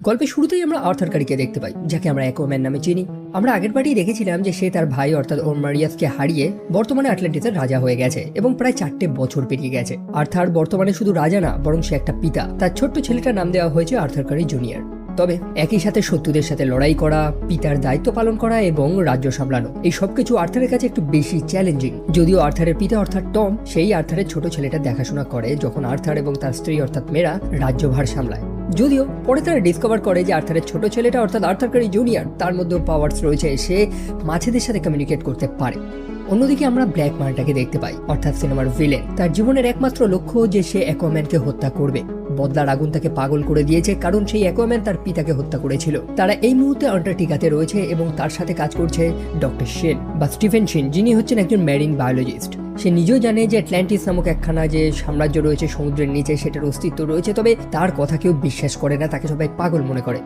গল্পের শুরুতেই আমরা আর্থার কারিকে দেখতে পাই, যাকে আমরা অ্যাকোয়াম্যান নামে চিনি। আমরা আগের বারেই দেখেছিলাম যে সে তার ভাই অর্থাৎ ওরমারিয়াসকে হারিয়ে বর্তমানে আটলান্টিসের রাজা হয়ে গেছে এবং প্রায় 4টে বছর পেরিয়ে গেছে। আর্থার বর্তমানে শুধু রাজা না, বরং সে একটা পিতা। তার ছোট্ট ছেলেটার নাম দেওয়া হয়েছে আর্থার কারি জুনিয়র। তবে একই সাথে শত্রুদের সাথে লড়াই করা, পিতার দায়িত্ব পালন করা এবং রাজ্য সামলানো, এই সবকিছু আর্থারের কাছে একটু বেশি চ্যালেঞ্জিং। যদিও আর্থারের পিতা অর্থাৎ টম সেই আর্থারের ছোট ছেলেটা দেখাশোনা করে যখন আর্থার এবং তার স্ত্রী অর্থাৎ মেরা রাজ্যভার সামলায়। যদিও পরে তারা ডিসকভার করে যে আর্থারের ছোট ছেলেটা অর্থাৎ আর্থার কারি জুনিয়র, তার মধ্যেও পাওয়ার্স রয়েছে, সে মাছেদের সাথে কমিউনিকেট করতে পারে। অন্যদিকে আমরা ব্ল্যাক মার্টাকে দেখতে পাই, অর্থাৎ সিনেমার ভিলেন। তার জীবনের একমাত্র লক্ষ্য যে সে অ্যাকোয়াম্যানকে হত্যা করবে। বদলার আগুন তাকে পাগল করে দিয়েছে, কারণ সেই অ্যাকোয়াম্যান তার পিতাকে হত্যা করেছিল। তারা এই মুহূর্তে আন্টার্কটিকাতে রয়েছে এবং তার সাথে কাজ করছে ডক্টর শেন বা স্টিফেন শেন, যিনি হচ্ছেন একজন মেরিন বায়োলজিস্ট। সে নিজেও জানে যে অ্যাটলান্টিস নামক একখানা যে সাম্রাজ্য রয়েছে সমুদ্রের নিচে, সেটার অস্তিত্ব রয়েছে, তবে তার কথা কেউ বিশ্বাস করে না, তাকে সবাই পাগল মনে করে।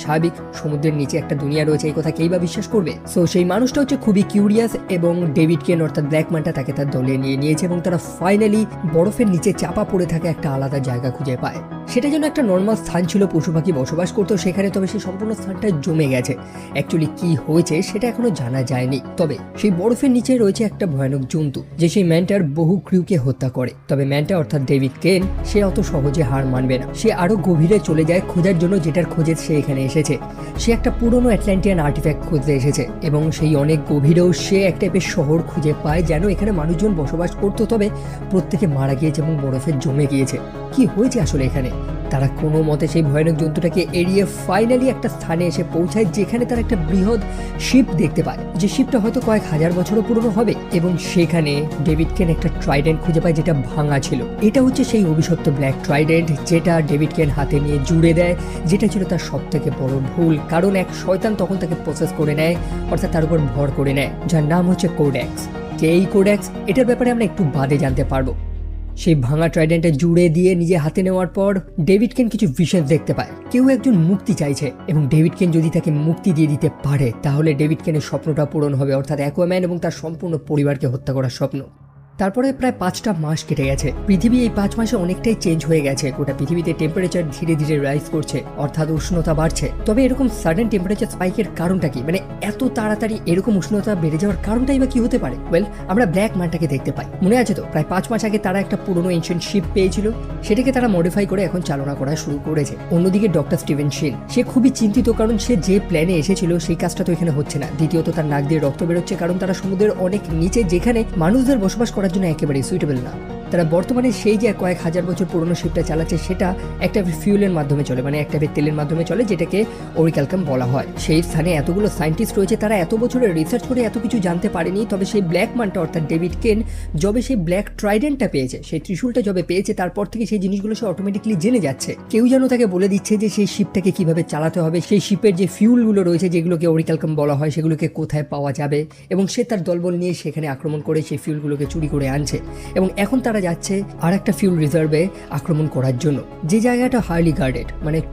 স্বাভাবিক, সমুদ্রের নিচে একটা দুনিয়া রয়েছে, এই কথা কেই বা বিশ্বাস করবে? সো সেই মানুষটা হচ্ছে খুবই কিউরিয়াস এবং ডেভিড কেন অর্থাৎ ব্ল্যাক মানটা তাকে তার দলে নিয়ে নিয়েছে এবং তারা ফাইনালি বরফের নিচে চাপা পড়ে থাকে একটা আলাদা জায়গা খুঁজে পায়। সেটা যেন একটা নর্মাল স্থান ছিল, পশু পাখি বসবাস করতো সেখানে, তবে সেই সম্পূর্ণ স্থানটা জমে গেছে। অ্যাকচুয়ালি কি হয়েছে সেটা এখনো জানা যায়নি, তবে সেই বরফের নিচে রয়েছে একটা ভয়ানক জন্তু যে সেই ম্যানটার বহু ক্রিউকে হত্যা করে। তবে ম্যানটা অর্থাৎ ডেভিড কেন সে অত সহজে হার মানবে না, সে আরো গভীরে চলে যায় খোঁজার জন্য, যেটার খোঁজে সে এখানে এসেছে। সে একটা পুরনো অ্যাটলান্টিয়ান আর্টিফ্যাক্ট খুঁজতে এসেছে এবং সেই অনেক গভীরেও সে এক টাইপের শহর খুঁজে পায় যেন এখানে মানুষজন বসবাস করতো, তবে প্রত্যেকে মারা গিয়েছে এবং বরফে জমে গিয়েছে। কি হয়েছে আসলে এখানে? তারা কোনো মতে সেই ভয়ানক জন্তুটাকে এড়িয়ে ফাইনালি একটা স্থানে এসে পৌঁছায়, যেখানে তারা একটা বৃহৎ শিপ দেখতে পায়, যে শিপটা হয়তো কয়েক হাজার বছরও পুরনো হবে। এবং সেখানে ডেভিড কেন একটা ট্রাইডেন্ট খুঁজে পায় যেটা ভাঙা ছিল। এটা হচ্ছে সেই অভিশপ্ত ব্ল্যাক ট্রাইডেন্ট যেটা ডেভিড কেন হাতে নিয়ে জুড়ে দেয়, যেটা ছিল তার সব থেকে বড় ভুল, কারণ এক শয়তান তখন তাকে প্রসেস করে নেয়, অর্থাৎ তার উপর ভর করে নেয়, যার নাম হচ্ছে কোডেক্স। যে এই কোডেক্স, এটার ব্যাপারে আমরা একটু বাদে জানতে পারবো। সেই ভাঙা ট্রাইডেন্টে জুড়ে দিয়ে নিজে হাতে নেওয়ার পর ডেভিড কেন কিছু ভিশন দেখতে পায়। কেউ একজন মুক্তি চাইছে এবং ডেভিড কেন যদি তাকে মুক্তি দিয়ে দিতে পারে তাহলে ডেভিড কেনের স্বপ্নটা পূরণ হবে, অর্থাৎ অ্যাকোয়াম্যান এবং তার সম্পূর্ণ পরিবারকে হত্যা করার স্বপ্ন। তারপরে প্রায় 5টা মাস কেটে গেছে। পৃথিবী এই 5 মাসে অনেকটাই চেঞ্জ হয়ে গেছে। গোটা পৃথিবীতে টেম্পারেচার ধীরে ধীরে রাইজ করছে, অর্থাৎ উষ্ণতা বাড়ছে। তবে এরকম সাডেন টেম্পারেচার স্পাইকের কারণটা কি? এত তাড়াতাড়ি এরকম উষ্ণতা বেড়ে যাওয়ার কারণটাই বা কি হতে পারে? আমরা ব্ল্যাক মানটাকে দেখতে পাই। মনে আছে তো, প্রায় 5 মাস আগে তারা একটা পুরনো এনশিয়েন্ট শিপ পেয়েছিল, সেটাকে তারা মডিফাই করে এখন চালনা করা শুরু করেছে। অন্যদিকে ডক্টর স্টিভেন শেন সে খুবই চিন্তিত, কারণ সে যে প্ল্যানে এসেছিল সেই কাজটা তো এখানে হচ্ছে না। দ্বিতীয়ত তার নাক দিয়ে রক্ত বেরোচ্ছে, কারণ তারা সমুদ্রের অনেক নিচে, যেখানে মানুষদের বসবাস করার জন্য একেবারে সুইটেবল না। তারা বর্তমানে সেই যে কয়েক হাজার বছর পুরনো শিপটা চালাচ্ছে সেটা একটা ফিউলের মাধ্যমে চলে, একটা তেলের মাধ্যমে চলে, যেটাকে অরিক্যালকাম বলা হয়। সেই স্থানে এতগুলো সায়েন্টিস্ট রয়েছে, তারা এত বছরের রিসার্চ করে এত কিছু জানতে পারেনি। তবে সেই ব্ল্যাক মানটা অর্থাৎ ডেভিড কেন যবে সেই ব্ল্যাক ট্রাইডেন্টটা পেয়েছে, সেই ত্রিশূলটা যবে পেয়েছে, তারপর থেকে সেই জিনিসগুলো সে অটোমেটিকলি জেনে যাচ্ছে। কেউ যেন তাকে বলে দিচ্ছে যে সেই শিপটাকে কিভাবে চালাতে হবে, সেই শিপের যে ফিউলগুলো রয়েছে যেগুলোকে অরিক্যালকাম বলা হয় সেগুলোকে কোথায় পাওয়া যাবে, এবং সে তার দলবল নিয়ে সেখানে আক্রমণ করে সেই ফিউলগুলোকে চুরি করে আনছে। এবং এখন তারা যাচ্ছে আর একটা ফিউল রিজার্ভে আক্রমণ করার জন্য, যে জায়গাটা হাইলি গার্ডেড,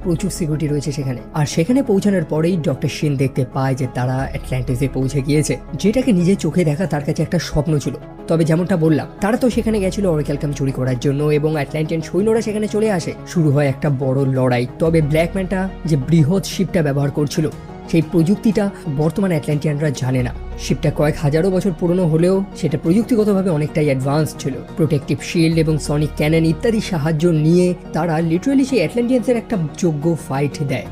প্রচুর সিকিউরিটি রয়েছে সেখানে। আর সেখানে পৌঁছানোর পরেই ডক্টর শেন দেখতে পায় যে তারা অ্যাটলান্টিসে পৌঁছে গিয়েছে, যেটাকে নিজের চোখে দেখা তার কাছে একটা স্বপ্ন ছিল। তবে যেমনটা বললাম, তারা তো সেখানে গেছিল অরিক্যালকাম চুরি করার জন্য এবং অ্যাটলান্টিয়ান সৈন্যরা সেখানে চলে আসে। শুরু হয় একটা বড় লড়াই। তবে ব্ল্যাক ম্যানটা যে বৃহৎ শিপটা ব্যবহার করছিল, সেই প্রযুক্তিটা বর্তমান অ্যাটলান্টিয়ানরা জানে না। শিপটা কয়েক হাজারো বছর পুরনো হলেও সেটা প্রযুক্তিগতভাবে অনেকটাই অ্যাডভান্স ছিল। প্রোটেকটিভ শিল্ড এবং সনিক ক্যানন ইত্যাদি সাহায্য নিয়ে তারা লিটারালি সেই অ্যাটলান্টিয়ানসের একটা যোগ্য ফাইট দেয়।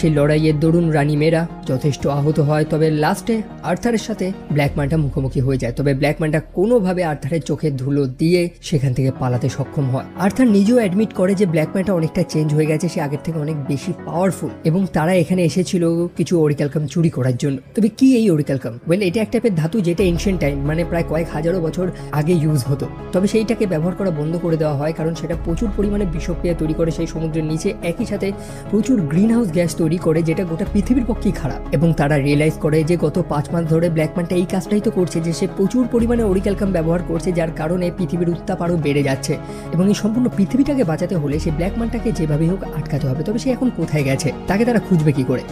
সেই লড়াইয়ের দরুন রানী মেরা যথেষ্ট আহত হয়, তবে লাস্টে আর্থারের সাথে ব্ল্যাক ম্যানটা মুখোমুখি হয়ে যায়। তবে ব্ল্যাক ম্যানটা কোনোভাবে আর্থারের চোখে ধুলো দিয়ে সেখান থেকে পালাতে সক্ষম হয়। আর্থার নিজেও অ্যাডমিট করে যে ব্ল্যাক ম্যানটা অনেকটা চেঞ্জ হয়ে গেছে, সে আগের থেকে অনেক বেশি পাওয়ারফুল এবং তারা এখানে এসেছিল কিছু অরিক্যালকাম চুরি করার জন্য। তবে কি এই অরিক্যালকাম? এটা এক টাইপের ধাতু যেটা এনশিয়েন্ট টাইম, প্রায় কয়েক হাজারো বছর আগে ইউজ হতো। তবে সেইটাকে ব্যবহার করা বন্ধ করে দেওয়া হয়, কারণ সেটা প্রচুর পরিমাণে বিষক্রিয়া তৈরি করে সেই সমুদ্রের নিচে, একই সাথে প্রচুর গ্রিন হাউস গ্যাস তৈরি করে, যেটা গোটা পৃথিবীর পক্ষেই খারাপ। এবং তারা রিয়েলাইজ করে যে গত 5 মাস ধরে ব্ল্যাক ম্যানটা এই কাজটাই তো করছে, যে সে প্রচুর পরিমাণে অরিক্যালকাম ব্যবহার করছে, যার কারণে পৃথিবীর উত্তাপ আরও বেড়ে যাচ্ছে। এবং এই সম্পূর্ণ পৃথিবীটাকে বাঁচাতে হলে সেই ব্ল্যাক ম্যানটাকে যেভাবেই হোক আটকাতে হবে। তবে সে এখন কোথায় গেছে, তাকে তারা খুঁজবে কি করে?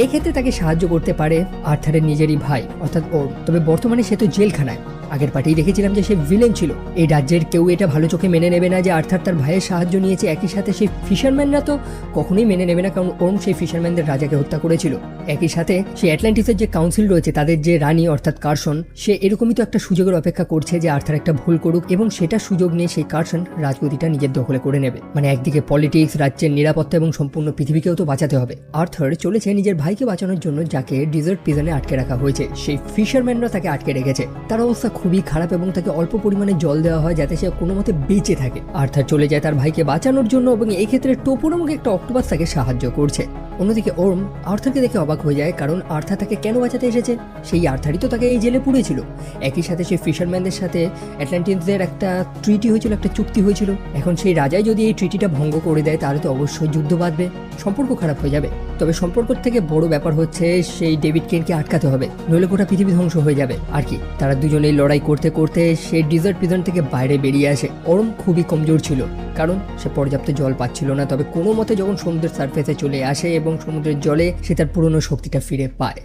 এক্ষেত্রে তাকে সাহায্য করতে পারে আর্থারের নিজেরই ভাই অর্থাৎ ওর। তবে বর্তমানে সে তো জেলখানায়। আগের পার্টি দেখেছিলাম যে সে ভিলেন ছিল। এই রাজ্যের কেউ এটা ভালো চোখে মেনে নেবে না যে আর্থার তার ভাইয়ের সাহায্য নিয়েছে। একই সাথে সেই ফিশারম্যানরা তো কখনোই মেনে নেবে না, কারণ ওর্ম সেই ফিশারম্যানদের রাজাকে হত্যা করেছিল। একই সাথে সেই অ্যাটলান্টিসের যে কাউন্সিল রয়েছে তাদের যে রানী অর্থাৎ কার্সন, সে এরকমই তো একটা সুযোগের অপেক্ষা করছে যে আর্থার একটা ভুল করুক এবং সেটা সুযোগ নিয়ে সেই কার্সন রাজগদিটা নিজের দখলে করে নেবে। মানে একদিকে পলিটিক্স, রাজ্যের নিরাপত্তা এবং সম্পূর্ণ পৃথিবীকেও তো বাঁচাতে হবে। আর্থার চলেছে নিজের ভাইকে বাঁচানোর জন্য, যাকে ডিজার্ট প্রিজনে আটকে রাখা হয়েছে। সেই ফিশারম্যানরা তাকে আটকে রেখেছে। তার অবস্থা খুবই খারাপ এবং তাকে অল্প পরিমাণে জল দেওয়া হয় যাতে সে কোনো মতে বেঁচে থাকে। আর্থার চলে যায় তার ভাইকে বাঁচানোর জন্য এবং এই ক্ষেত্রে টোপো নামক একটা অক্টোপাস তাকে সাহায্য করছে। অন্যদিকে ওর্ম আর্থারকে দেখে অবাক হয়ে যায়, কারণ আর্থার তাকে কেন বাঁচাতে এসেছে? সেই আর্থারই তো তাকে এই জেলে পুড়েছিল। একই সাথে সেই ফিশারম্যানদের সাথে অ্যাটলান্টিসদের একটা ট্রিটি হয়েছিল, একটা চুক্তি হয়েছিল। এখন সেই রাজাই যদি এই ট্রিটিটা ভঙ্গ করে দেয় তাহলে তো অবশ্যই যুদ্ধ বাঁধবে, সম্পর্ক খারাপ হয়ে যাবে। তবে সম্পর্কের থেকে বড় ব্যাপার হচ্ছে সেই ডেভিড কেনকে আটকাতে হবে, নইলে গোটা পৃথিবী ধ্বংস হয়ে যাবে। আর কি, তারা দুজনেই লড়াই করতে করতে সেই ডিজার্ট প্রিজন থেকে বাইরে বেরিয়ে আসে। ওর্ম খুবই কমজোর ছিল, কারণ সে পর্যাপ্ত জল পাচ্ছিল না। তবে কোনো মতে যখন সমুদ্রের সারফেসে চলে আসে এবং সমুদ্রের জলে সে তার পুরনো শক্তিটা ফিরে পায়।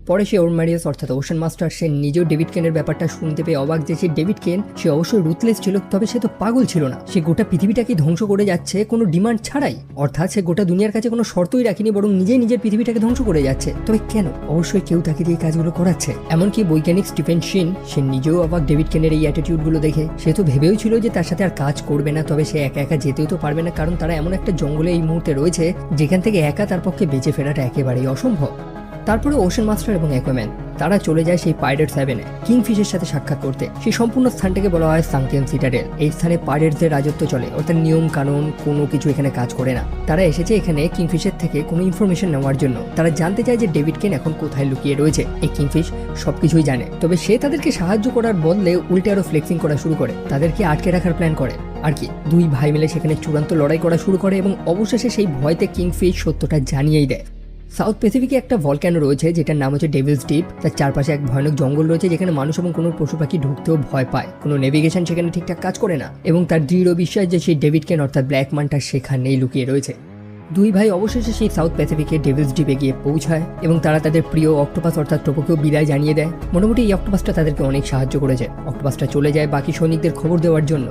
পরে সে ওরমারিয়াস অর্থাৎ ওশান মাস্টার, সে নিজেও ডেভিড কেনের ব্যাপারটা শুনতে পেয়ে অবাক যে সে ডেভিড কেন সে অবশ্যই রুথলেস ছিল, তবে সে তো পাগল ছিল না। সে গোটা পৃথিবীটাকে ধ্বংস করে যাচ্ছে কোনো ডিমান্ড ছাড়াই, অর্থাৎ সে গোটা দুনিয়ার কাছে কোনো শর্তই রাখেনি, বরং নিজেই নিজের পৃথিবীটাকে ধ্বংস করে যাচ্ছে। তবে কেন? অবশ্যই কেউ তাকে দিয়ে কাজগুলো করাচ্ছে। এমনকি বৈজ্ঞানিক স্টিফেন শিন, সে নিজেও অবাক ডেভিড কেনের এই অ্যাটিটিউডগুলো দেখে। সে তো ভেবেও ছিল যে তার সাথে আর কাজ করবে না, তবে সে একা একা যেতেও তো পারবে না, কারণ তারা এমন একটা জঙ্গলে এই মুহূর্তে রয়েছে যেখান থেকে একা তার পক্ষে বেঁচে ফেরাটা একেবারেই অসম্ভব। তারপরে ওশান মাস্টার এবং অ্যাকুয়াম্যান তারা চলে যায় সেই পাইরেটস হ্যাভেনে কিংফিশের সাথে সাক্ষাৎ করতে। সেই সম্পূর্ণ স্থানটাকে বলা হয় সাঙ্কেন সিটাডেল। এই স্থানে পাইরেটসদের রাজত্ব চলে, অর্থাৎ নিয়ম কানুন কোনো কিছু এখানে কাজ করে না। তারা এসেছে এখানে কিংফিশের থেকে কোনো ইনফরমেশন নেওয়ার জন্য। তারা জানতে চায় যে ডেভিড কেন এখন কোথায় লুকিয়ে রয়েছে। এই কিংফিশ সবকিছুই জানে, তবে সে তাদেরকে সাহায্য করার বদলে উল্টে আরো ফ্লেক্সিং করা শুরু করে, তাদেরকে আটকে রাখার প্ল্যান করে। আর কি, দুই ভাই মিলে সেখানে চূড়ান্ত লড়াই করা শুরু করে এবং অবশেষে সেই ভয়তে কিংফিশ সত্যটা জানিয়েই দেয়। সাউথ প্যাসিফিকে একটা ভলক্যানো রয়েছে যেটার নাম হচ্ছে ডেভিলস ডিপ। তার চারপাশে এক ভয়ানক জঙ্গল রয়েছে যেখানে মানুষ এবং কোনো পশু পাখি ঢুকতেও ভয় পায়। কোনো নেভিগেশন সেখানে ঠিকঠাক কাজ করে না এবং তার দৃঢ় বিশ্বাস যে সেই ডেভিড কেন অর্থাৎ ব্ল্যাক মানটা সেখানেই লুকিয়ে রয়েছে। দুই ভাই অবশেষে সেই সাউথ প্যাসিফিকে ডেভিলস ডিপে গিয়ে পৌঁছায় এবং তারা তাদের প্রিয় অক্টোপাস অর্থাৎ টোপোকেও বিদায় জানিয়ে দেয়। মোটামুটি এই অক্টোপাসটা তাদেরকে অনেক সাহায্য করেছে। অক্টোপাসটা চলে যায় বাকি সৈনিকদের খবর দেওয়ার জন্য।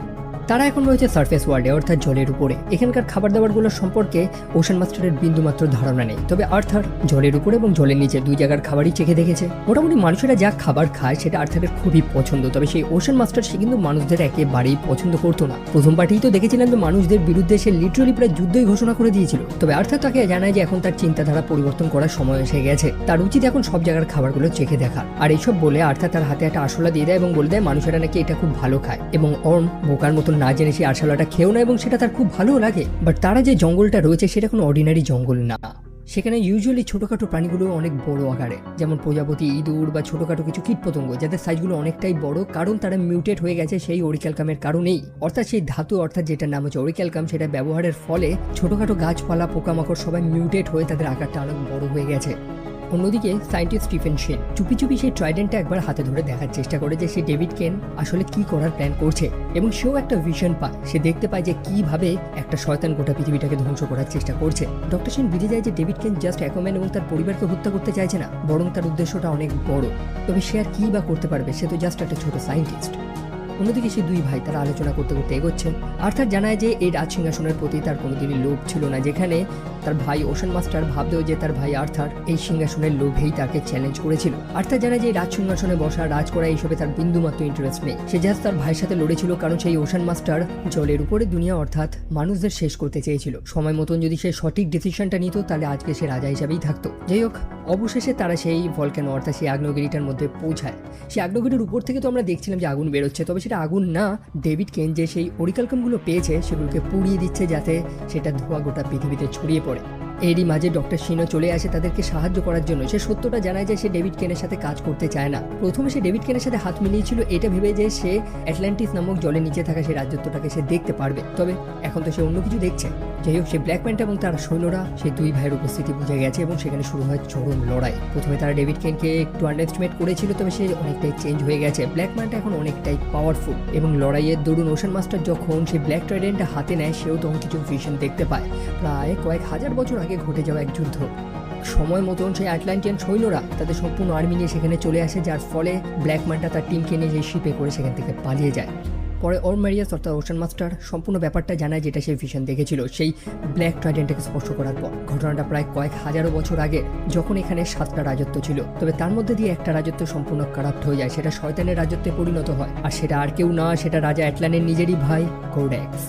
তারা এখন রয়েছে সারফেস ওয়ার্ল্ডে অর্থাৎ জলের উপরে। এখানকার খাবার দাবারগুলোর সম্পর্কে ওশান মাস্টারের বিন্দুমাত্র ধারণা নেই, তবে আর্থার জলের উপরে এবং জলের নিচে দুই জায়গার খাবারই চেখে দেখেছে। মোটামুটি মানুষেরা যা খাবার খায় সেটা আর্থারের খুবই পছন্দ, তবে সেই ওশান মাস্টার সে কিন্তু মানুষদের একেবারেই পছন্দ করতো না। প্রথম পার্টিই তো দেখেছিলাম যে মানুষদের বিরুদ্ধে সে লিটারালি প্রায় যুদ্ধই ঘোষণা করে দিয়েছিল। তবে আর্থার তাকে জানায় যে এখন তার চিন্তাধারা পরিবর্তন করার সময় এসে গেছে, তার উচিত এখন সব জায়গার খাবারগুলো চেখে দেখা। আর এইসব বলে আর্থার তার হাতে একটা আরশোলা দিয়ে দেয় এবং বলে দেয় মানুষেরা নাকি এটা খুব ভালো খায় এবং ওর্ম বোকার মতন না জেনে সেই আরশোলাটা খেও না এবং সেটা তার খুব ভালো লাগে। বাট তারা যে জঙ্গলটা রয়েছে সেটা কোনো অর্ডিনারি জঙ্গল না। সেখানে ইউজুয়ালি ছোটোখাটো প্রাণীগুলো অনেক বড় আকারে, যেমন প্রজাপতি, ইঁদুর বা ছোটোখাটো কিছু কীটপতঙ্গ, যাদের সাইজগুলো অনেকটাই বড়, কারণ তারা মিউটেট হয়ে গেছে সেই অরিক্যালকামের কারণেই। অর্থাৎ সেই ধাতু অর্থাৎ যেটার নাম হচ্ছে অরিক্যালকাম, সেটা ব্যবহারের ফলে ছোটোখাটো গাছপালা, পোকামাকড় সবাই মিউটেট হয়ে তাদের আকারটা অনেক বড় হয়ে গেছে। অন্যদিকে সায়েন্টিস্ট স্টিফেন শিন চুপি চুপি সেই ট্রাইডেন্টটা একবার হাতে ধরে দেখার চেষ্টা করে যে সে ডেভিড কেন আসলে কি করার প্ল্যান করছে এবং সেও একটা ভিশন পায়। সে দেখতে পায় যে কিভাবে একটা শয়তান গোটা পৃথিবীটাকে ধ্বংস করার চেষ্টা করছে। ডক্টর শিন বুঝে যায় যে ডেভিড কেন জাস্ট অ্যাকুয়াম্যান এবং তার পরিবারকে হত্যা করতে চাইছে না, বরং তার উদ্দেশ্যটা অনেক বড়। তবে সে আর কি বা করতে পারবে, সে তো জাস্ট একটা ছোট সায়েন্টিস্ট। অন্যদিকে সেই দুই ভাই তারা আলোচনা করতে করতে এগোচ্ছে। আর্থার জানায় যে এই রাজ সিংহাসনের প্রতি তার কোনোদিনই লোভ ছিল না, যেখানে তার ভাই ওশান মাস্টার ভাবতেও যে তার ভাই আর্থার এই সিংহাসনের লোভেই তাকে চ্যালেঞ্জ করেছিল। আর্থার জানায় যে রাজ সিংহাসনে বসা, রাজ করা এইসবে তার বিন্দুমাত্র ইন্টারেস্ট নেই। সে জাস্ট তার ভাইয়ের সাথে লড়েছিল কারণ সেই ওশান মাস্টার জলের উপরে দুনিয়া অর্থাৎ মানুষদের শেষ করতে চেয়েছিল। সময় মতন যদি সে সঠিক ডিসিশনটা নিত তাহলে আজকে সে রাজা হিসাবেই থাকতো। যাই হোক, অবশেষে তারা সেই ভলক্যানো অর্থাৎ সেই আগ্নেয়গিরিটার মধ্যে পৌঁছায়। সেই আগ্নেয়গিরির উপর থেকে তো আমরা দেখছিলাম যে আগুন বেরোচ্ছে, তবে সেটা আগুন না, ডেভিড কেন যে সেই অরিক্যালকামগুলো পেয়েছে সেগুলোকে পুড়িয়ে দিচ্ছে যাতে সেটা ধোঁয়া গোটা পৃথিবীতে ছড়িয়ে পড়ে। এরই মাঝে ডক্টর শিনও চলে আসে তাদেরকে সাহায্য করার জন্য। সে সত্যটা জানায় যে সে ডেভিড কেনের সাথে কাজ করতে চায় না। প্রথমে সে ডেভিড কেনের সাথে হাত মিলিয়েছিল এটা ভেবে যে সে অ্যাটলান্টিস নামক জলের নিচে থাকা সেই রাজ্যত্বটাকে সে দেখতে পারবে, তবে এখন তো সে অন্য কিছু দেখছে। যাই হোক, সে ব্ল্যাক প্যান্ট এবং তার সৈন্যরা সেই দুই ভাইয়ের উপস্থিতি বুঝে গেছে এবং সেখানে শুরু হয় চরম লড়াই। প্রথমে তারা ডেভিড কেনকে একটু আন্ডারএস্টিমেট করেছিল, তবে সে অনেকটাই চেঞ্জ হয়ে গেছে। ব্ল্যাক প্যান্টটা এখন অনেকটাই পাওয়ারফুল এবং লড়াইয়ের দরুন ওশান মাস্টার যখন সেই ব্ল্যাক ট্রাইডেন্টটা হাতে নেয় সেও তখন কিছু ভিশন দেখতে পায়, প্রায় কয়েক হাজার বছর আগে ঘটে যাওয়া এক যুদ্ধ। সময় মতন সেই আটলান্টিয়ান সৈন্যরা তাদের সম্পূর্ণ আর্মি নিয়ে সেখানে চলে আসে, যার ফলে ব্ল্যাক ম্যানটা তার টিমকে নিয়ে সেই শিপে করে সেখান থেকে পালিয়ে যায়। পরে ওরমারিয়াস অর্থাৎ ওশান মাস্টার সম্পূর্ণ ব্যাপারটা জানায় যেটা সে ভিশন দেখেছিল সেই ব্ল্যাক ট্রাইডেন্টটাকে স্পর্শ করার পর। ঘটনাটা প্রায় কয়েক হাজারো বছর আগে, যখন এখানে 7টা রাজত্ব ছিল, তবে তার মধ্যে দিয়ে একটা রাজত্ব সম্পূর্ণ কারাপ্ট হয়ে যায়, সেটা শয়তানের রাজত্বে পরিণত হয়। আর সেটা আর কেউ না, সেটা রাজা অ্যাটলানের নিজেরই ভাই কোড্যাক্স।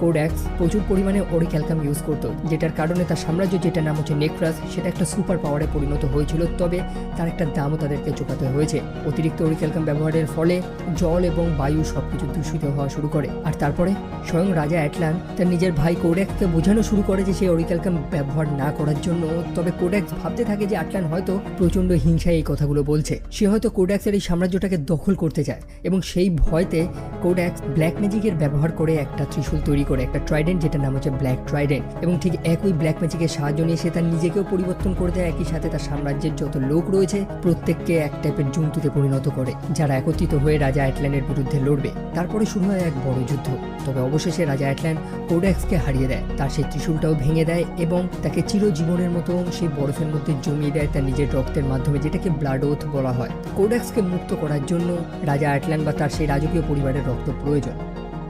কোড্যাক্স প্রচুর পরিমাণে অরিক্যালকাম ইউজ করতো, যেটার কারণে তার সাম্রাজ্য, যেটার নাম হচ্ছে নেক্রাস, সেটা একটা সুপার পাওয়ারে পরিণত হয়েছিল। তবে তার একটা দামও তাদেরকে চোকাতে হয়েছে। অতিরিক্ত অরিক্যালকাম ব্যবহারের ফলে জল এবং বায়ু সবকিছু দূষিত হওয়া শুরু করে। আর তারপরে স্বয়ং রাজা অ্যাটলান তার নিজের ভাই কোড্যাক্সকে বোঝানো শুরু করে যে সেই অরিক্যালকাম ব্যবহার না করার জন্য। তবে কোড্যাক্স ভাবতে থাকে যে অ্যাটলান হয়তো প্রচণ্ড হিংসায় এই কথাগুলো বলছে, সে হয়তো কোড্যাক্সের এই সাম্রাজ্যটাকে দখল করতে চায়, এবং সেই ভয়তে কোড্যাক্স ব্ল্যাক ম্যাজিকের ব্যবহার করে একটা ত্রিশূল তৈরি করে, একটা ট্রাইডেন্ট, যেটার নাম হচ্ছে ব্ল্যাক ট্রাইডেন্ট। এবং ঠিক একই ব্ল্যাক ম্যাজিকের সাহায্য নিয়ে সে তার নিজেকেও পরিবর্তন করে দেয়, একই সাথে তার সাম্রাজ্যের যত লোক রয়েছে প্রত্যেককে এক টাইপের জন্তুতে পরিণত করে, যারা একত্রিত হয়ে রাজা অ্যাটলানের বিরুদ্ধে লড়বে। তারপরে শুরু হয় এক বড় যুদ্ধ। তবে অবশেষে রাজা অ্যাটলান কোড্যাক্সকে হারিয়ে দেয়, তার সেই ত্রিশূলটাও ভেঙে দেয় এবং তাকে চিরজীবনের মতো সেই বরফের মধ্যে জমিয়ে দেয় তার নিজের রক্তের মাধ্যমে, যেটাকে ব্লাড ওথ বলা হয়। কোড্যাক্সকে মুক্ত করার জন্য রাজা অ্যাটলান বা তার সেই রাজকীয় পরিবারের রক্ত প্রয়োজন।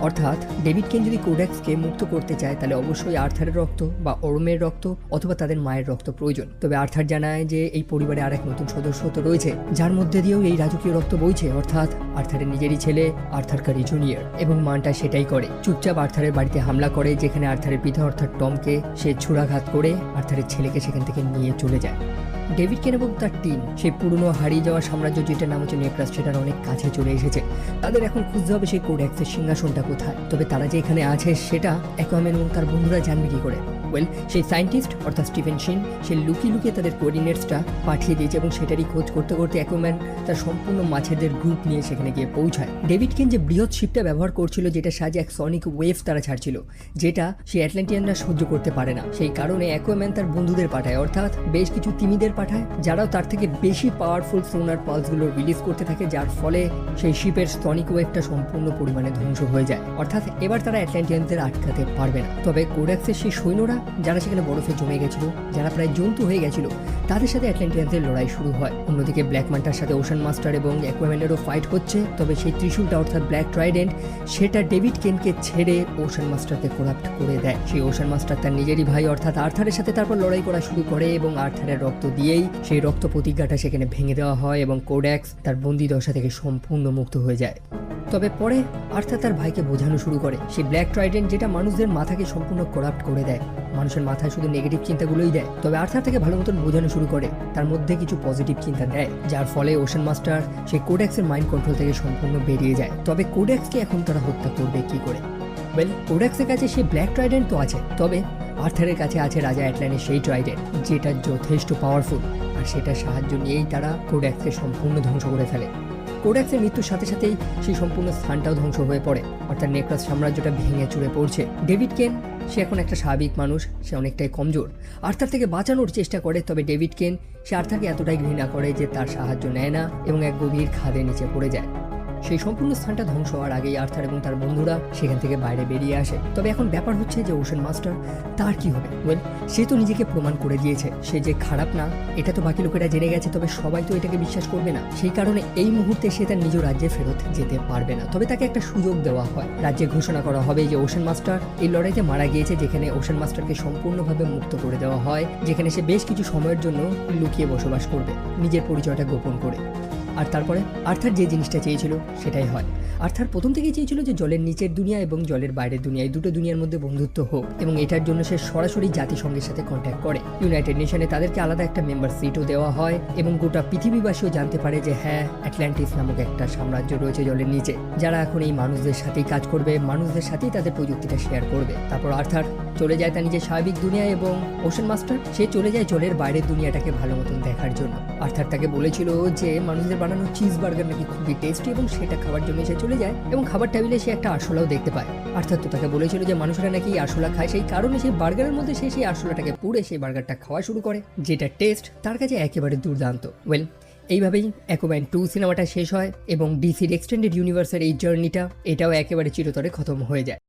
অর্থাৎ ডেভিড কেন যদি কোড্যাক্সকে মুক্ত করতে চায় তাহলে অবশ্যই আর্থারের রক্ত বা ওরমের রক্ত অথবা তাদের মায়ের রক্ত প্রয়োজন। তবে আর্থার জানায় যে এই পরিবারে আরেক নতুন সদস্য তো রয়েছে যার মধ্যে দিয়েও এই রাজকীয় রক্ত বইছে, অর্থাৎ আর্থারের নিজেরই ছেলে আর্থার কারি জুনিয়র। এবং মানটা সেটাই করে, চুপচাপ আর্থারের বাড়িতে হামলা করে, যেখানে আর্থারের পিতা অর্থাৎ টমকে সে ছুরাঘাত করে আর্থারের ছেলেকে সেখান থেকে নিয়ে চলে যায়। ডেভিড কেন এবং তার টিম সেই পুরনো হারিয়ে যাওয়া সাম্রাজ্য, যেটার নাম হচ্ছে নেক্রাস, সেটার অনেক কাছে চলে এসেছে। তাদের এখন খুঁজতে হবে সেই কোড্যাক্সের সিংহাসনটা কোথায়। তবে তারা যে এখানে আছে সেটা অ্যাকুয়াম্যান এবং তার বন্ধুরা জানবে কি করে? সেই সায়েন্টিস্ট অর্থাৎ স্টিফেন শিন সে লুকিয়ে লুকিয়ে তাদের কোঅর্ডিনেটসটা পাঠিয়ে দিয়েছে, এবং সেটারই খোঁজ করতে করতে অ্যাকুয়াম্যান তার সম্পূর্ণ মাছেদের গ্রুপ নিয়ে সেখানে গিয়ে পৌঁছায়। ডেভিড কেন যে বৃহৎ শিপটা ব্যবহার করছিল, যেটা সাহায্যে এক সনিক ওয়েভ তারা ছাড়ছিল, যেটা সেই অ্যাটলান্টিয়ানরা সহ্য করতে পারে না, সেই কারণে অ্যাকুয়াম্যান তার বন্ধুদের পাঠায়, অর্থাৎ বেশ কিছু তিমিদের পাঠায়, যারাও তার থেকে বেশি পাওয়ারফুল সোনার পালসগুলো রিলিজ করতে থাকে, যার ফলে সেই শিপের সনিক ওয়েভটা সম্পূর্ণ পরিমাণে ধ্বংস হয়ে যায়। অর্থাৎ এবার তারা অ্যাটলান্টিয়ানদের আটকাতে পারবে না। তবে কোড্যাক্সের সেই সৈন্যরা যারা সেখানে বরফে জমে গেছিল, যারা প্রায় জন্তু হয়ে গেছিল, তাদের সাথে অ্যাটলান্টিয়ানদের লড়াই শুরু হয়। অন্যদিকে ব্ল্যাক ম্যান্টার সাথে ওশান মাস্টার এবং অ্যাকুয়াম্যানেরও ফাইট হচ্ছে। তবে সেই ত্রিশূলটা অর্থাৎ ব্ল্যাক ট্রাইডেন্ট সেটা ডেভিড কেনকে ছেড়ে ওশান মাস্টারকে করাপ্ট করে দেয়। সেই ওশান মাস্টার তার নিজেরই ভাই অর্থাৎ আর্থারের সাথে তারপর লড়াই করা শুরু করে, এবং আর্থারের রক্ত দিয়েই সেই রক্ত প্রতিজ্ঞাটা সেখানে ভেঙে দেওয়া হয়, এবং কোড্যাক্স তার বন্দি দশা থেকে সম্পূর্ণ মুক্ত হয়ে যায়। তবে পরে আর্থার তার ভাইকে বোঝানো শুরু করে সেই ব্ল্যাক ট্রাইডেন্ট, যেটা মানুষদের মাথাকে সম্পূর্ণ করাপ্ট করে দেয়, মানুষের মাথায় শুধু নেগেটিভ চিন্তাগুলোই দেয়। তবে আর্থার থেকে ভালো মতন বোঝানো শুরু করে, তার মধ্যে কিছু পজিটিভ চিন্তা দেয়, যার ফলে ওশান মাস্টার সেই কোড্যাক্সের মাইন্ড কন্ট্রোল থেকে সম্পূর্ণ বেরিয়ে যায়। তবে কোড্যাক্সকে এখন তারা হত্যা করবে কি করে? কোড্যাক্সের কাছে সেই ব্ল্যাক ট্রাইডেন্ট তো আছে, তবে আর্থারের কাছে আছে রাজা অ্যাটলানের সেই ট্রাইডেন্ট, যেটা যথেষ্ট পাওয়ারফুল, আর সেটার সাহায্য নিয়েই তারা কোড্যাক্সকে সম্পূর্ণ ধ্বংস করে ফেলে। কোড্যাক্সের মৃত্যুর সাথে সাথেই সেই সম্পূর্ণ স্থানটাও ধ্বংস হয়ে পড়ে, অর্থাৎ নেক্রাস সাম্রাজ্যটা ভেঙে চুরে পড়ছে। ডেভিড কেন সে এখন একটা স্বাভাবিক মানুষ, সে অনেকটাই কমজোর, আর্থার থেকে বাঁচানোর চেষ্টা করে। তবে ডেভিড কেন সে আর্থারকে এতটাই ঘৃণা করে যে তার সাহায্য নেয় না এবং এক গভীর খাদের নিচে পড়ে যায়। সেই সম্পূর্ণ স্থানটা ধ্বংস হওয়ার আগেই আর্থার এবং তার বন্ধুরা সেখান থেকে বাইরে বেরিয়ে আসে। তবে এখন ব্যাপার হচ্ছে যে ওশান মাস্টার তার কি হবে? সে তো নিজেকে প্রমাণ করে দিয়েছে সে যে খারাপ না, এটা তো বাকি লোকেরা জেনে গেছে, তবে সবাই তো এটাকে বিশ্বাস করবে না। সেই কারণে এই মুহূর্তে সে তার নিজ রাজ্যে ফেরত যেতে পারবে না। তবে তাকে একটা সুযোগ দেওয়া হয়, রাজ্যে ঘোষণা করা হবে যে ওশান মাস্টার এই লড়াইতে মারা গিয়েছে, যেখানে ওশান মাস্টারকে সম্পূর্ণভাবে মুক্ত করে দেওয়া হয়, যেখানে সে বেশ কিছু সময়ের জন্য লুকিয়ে বসবাস করবে নিজের পরিচয়টা গোপন করে। আর তারপরে আর্থার যে জিনিসটা চেয়েছিল সেটাই হয়। আর্থার প্রথম থেকেই চেয়েছিল যে জলের নিচের দুনিয়া এবং জলের বাইরের দুনিয়া, এই দুটো দুনিয়ার মধ্যে বন্ধুত্ব হোক, এবং এটার জন্য সে সরাসরি জাতিসংঘের সাথে কন্ট্যাক্ট করে। ইউনাইটেড নেশনে তাদেরকে আলাদা একটা মেম্বার সিটও দেওয়া হয়, এবং গোটা পৃথিবীবাসীও জানতে পারে যে হ্যাঁ, অ্যাটলান্টিস নামক একটা সাম্রাজ্য রয়েছে জলের নিচে, যারা এখন এই মানুষদের সাথেই কাজ করবে, মানুষদের সাথেই তাদের প্রযুক্তিটা শেয়ার করবে। তারপর আর্থার চলে যায় তার নিজের স্বাভাবিক দুনিয়া, এবং ওশান মাস্টার সে চলে যায় জলের বাইরের দুনিয়াটাকে ভালো মতন দেখার জন্য। আর্থার তাকে বলেছিল যে মানুষদের বানানো চিজ বার্গার নাকি খুবই টেস্টি, এবং সেটা খাওয়ার জন্য সে চলে যায়, এবং খাবার টেবিলে সে একটা আরশোলাও দেখতে পায়। অর্থাৎ তো তাকে বলেছিল যে মানুষরা নাকি আরশোলা খায়, সেই কারণে সেই বার্গারের মধ্যে সে সেই আরশোলাটাকে পুড়ে সেই বার্গারটা খাওয়া শুরু করে, যেটা টেস্ট তার কাছে একেবারে দুর্দান্ত। এইভাবেই অ্যাকুয়াম্যান 2 সিনেমাটা শেষ হয়, এবং ডিসির এক্সটেন্ডেড ইউনিভার্সের এই জার্নিটা এটাও একেবারে চিরতরে খতম হয়ে যায়।